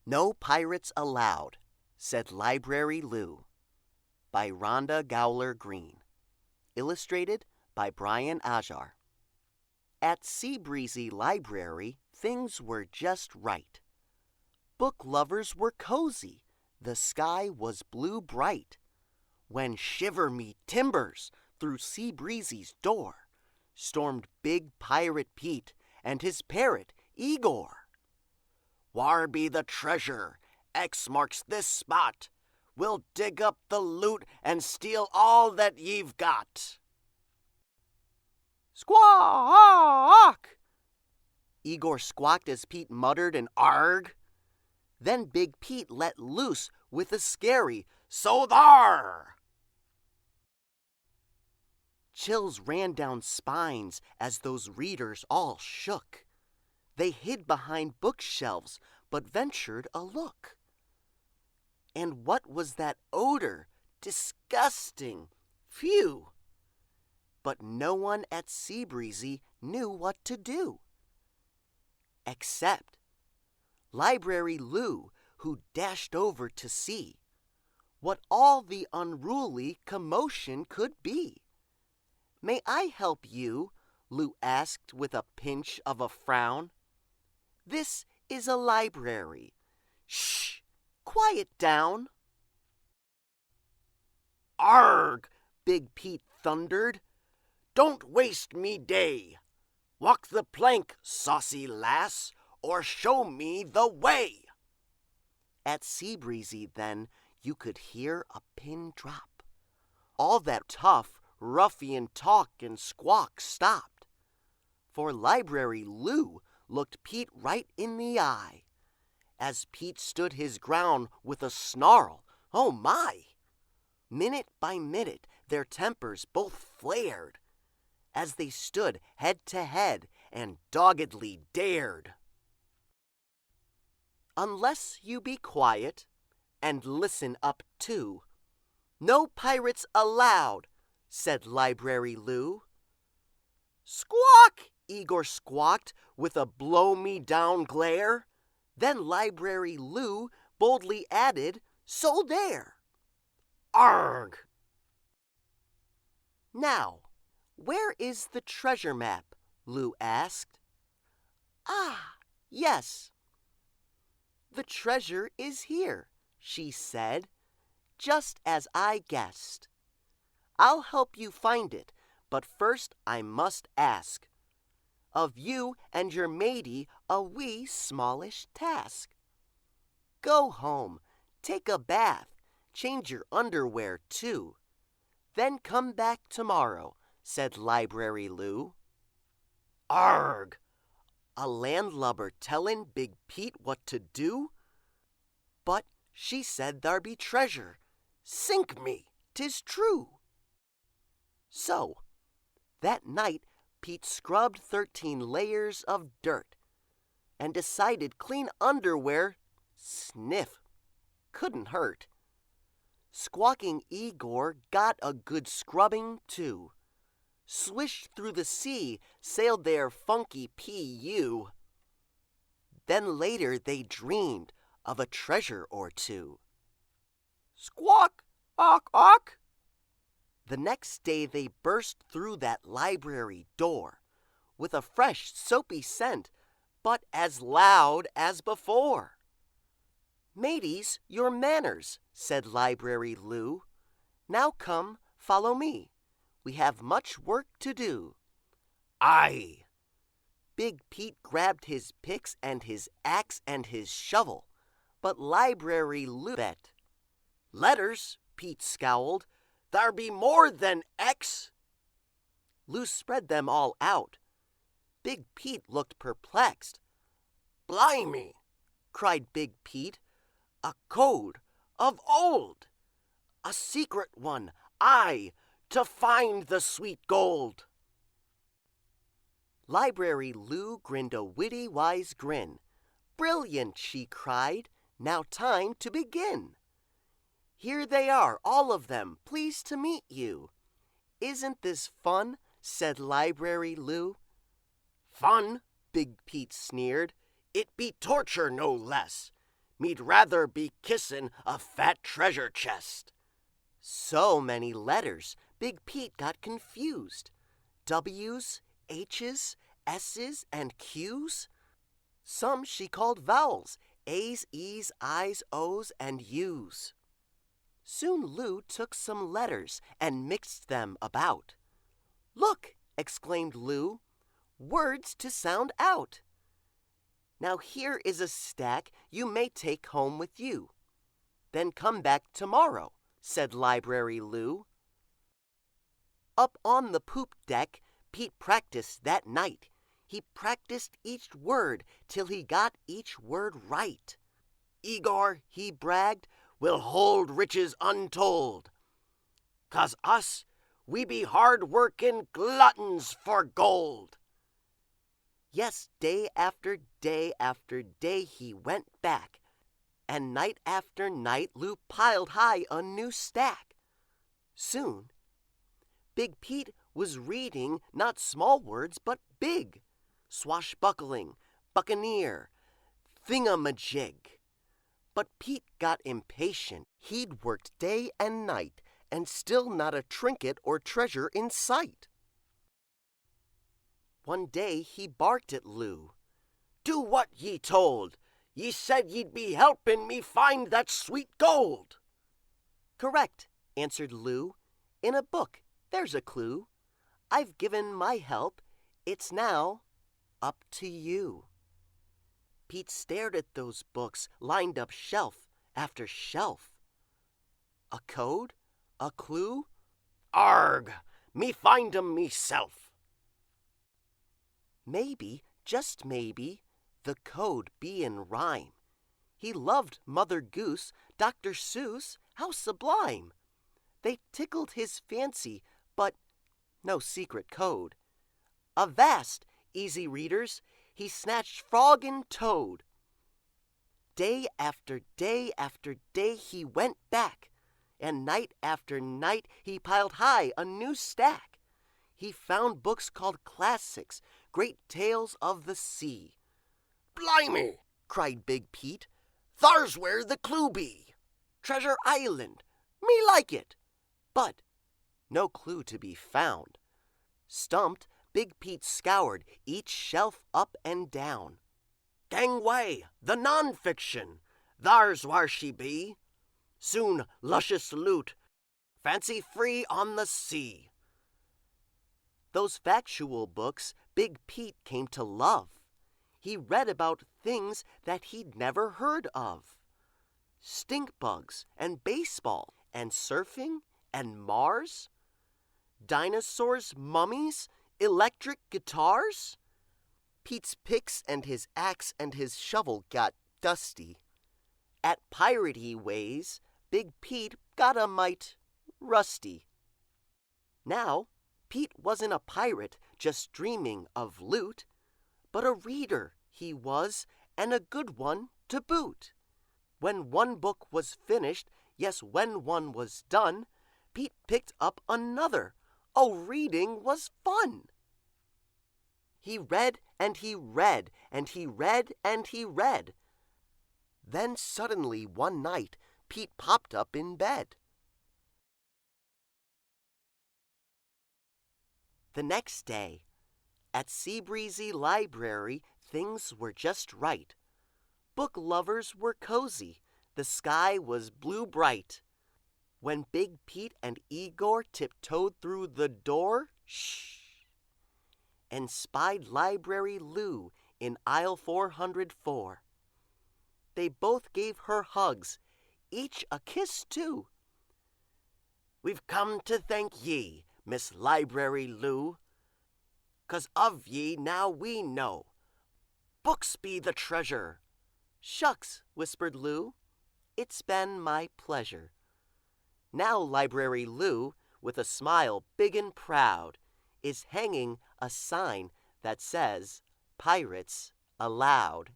No Pirates Allowed, said Library Lou, by Rhonda Gowler Green. Illustrated by Brian Ajar. At Seabreezy Library, things were just right. Book lovers were cozy. The sky was blue bright. When shiver me timbers through Seabreezy's door stormed Big Pirate Pete and his parrot Igor. "Whar be the treasure? X marks this spot. We'll dig up the loot and steal all that ye've got." "Squawk!" Igor squawked as Pete muttered an arg. Then Big Pete let loose with a scary "So thar!" Chills ran down spines as those readers all shook. They hid behind bookshelves, but ventured a look. And what was that odor? Disgusting! Phew! But no one at Seabreezy knew what to do. Except Library Lou, who dashed over to see what all the unruly commotion could be. "May I help you?" Lou asked with a pinch of a frown. "This is a library. Shh! Quiet down." "Arg!" Big Pete thundered. "Don't waste me day. Walk the plank, saucy lass, or show me the way." At Seabreezy, then, you could hear a pin drop. All that tough, ruffian talk and squawk stopped. For Library Lou looked Pete right in the eye. As Pete stood his ground with a snarl, oh my! Minute by minute, their tempers both flared, as they stood head to head and doggedly dared. "Unless you be quiet and listen up too, no pirates allowed," said Library Lou. "Squawk!" Igor squawked with a blow-me-down glare. Then Library Lou boldly added, "So there!" "Arg!" "Now, where is the treasure map?" Lou asked. "Ah, yes. The treasure is here," she said, "just as I guessed. I'll help you find it, but first I must ask of you and your matey a wee smallish task. Go home, take a bath, change your underwear too. Then come back tomorrow," said Library Lou. "Arg!" A landlubber tellin' Big Pete what to do? But she said there be treasure. Sink me, 'tis true. So, that night Pete scrubbed 13 layers of dirt and decided clean underwear, sniff, couldn't hurt. Squawking Igor got a good scrubbing too. Swished through the sea, sailed their funky P.U. Then later they dreamed of a treasure or two. "Squawk! Awk! Awk!" The next day they burst through that library door with a fresh soapy scent, but as loud as before. "Mateys, your manners," said Library Lou. "Now come, follow me. We have much work to do." "Aye!" Big Pete grabbed his picks and his axe and his shovel, but Library Lou bet. "Letters," Pete scowled. "There be more than X." Lou spread them all out. Big Pete looked perplexed. "Blimey!" cried Big Pete. "A code of old! A secret one, aye, to find the sweet gold!" Library Lou grinned a witty wise grin. "Brilliant!" she cried. "Now time to begin. Here they are, all of them, pleased to meet you." "Isn't this fun?" said Library Lou. "Fun?" Big Pete sneered. "It be torture, no less. me'd rather be kissin' a fat treasure chest. So many letters, Big Pete got confused. W's, H's, S's, and Q's? Some she called vowels, A's, E's, I's, O's, and U's. Soon Lou took some letters and mixed them about. "Look," exclaimed Lou, "words to sound out. Now here is a stack you may take home with you. Then come back tomorrow," said Library Lou. Up on the poop deck, Pete practiced that night. He practiced each word till he got each word right. "Igor," he bragged, "will hold riches untold. 'Cause us, we be hard-workin' gluttons for gold." Yes, day after day he went back, and night after night Lou piled high a new stack. Soon, Big Pete was reading not small words but big: swashbuckling, buccaneer, thingamajig. But Pete got impatient. He'd worked day and night, and still not a trinket or treasure in sight. One day he barked at Lou. "Do what ye told. Ye said ye'd be helpin' me find that sweet gold." "Correct," answered Lou. "In a book, there's a clue. I've given my help. It's now up to you." Pete stared at those books lined up shelf after shelf. A code? A clue? "Arg! Me find 'em meself." Maybe, just maybe, the code be in rhyme. He loved Mother Goose, Dr. Seuss, how sublime! They tickled his fancy, but no secret code. Avast, easy readers, he snatched frog and toad. Day after day he went back, and night after night he piled high a new stack. He found books called classics, great tales of the sea. "Blimey!" cried Big Pete. "Thar's where the clue be. Treasure Island, me like it." But no clue to be found. Stumped, Big Pete scoured each shelf up and down. "Gangway, the non-fiction, thar's whar she be. Soon luscious loot, fancy free on the sea." Those factual books Big Pete came to love. He read about things that he'd never heard of. Stink bugs and baseball and surfing and Mars. Dinosaurs, mummies, electric guitars. Pete's picks and his axe and his shovel got dusty. At piratey ways, Big Pete got a mite rusty. Now, Pete wasn't a pirate just dreaming of loot, but a reader he was, and a good one to boot. When one book was finished, yes, when one was done, Pete picked up another. Oh, reading was fun! He read and he read and he read and he read. Then suddenly one night, Pete popped up in bed. The next day, at Seabreezy Library, things were just right. Book lovers were cozy. The sky was blue bright. When Big Pete and Igor tiptoed through the door, shh, and spied Library Lou in aisle 404. They both gave her hugs, each a kiss too. "We've come to thank ye, Miss Library Lou, 'cause of ye now we know. Books be the treasure." "Shucks," whispered Lou, "it's been my pleasure." Now Library Lou, with a smile big and proud, is hanging a sign that says, "Pirates ALoud."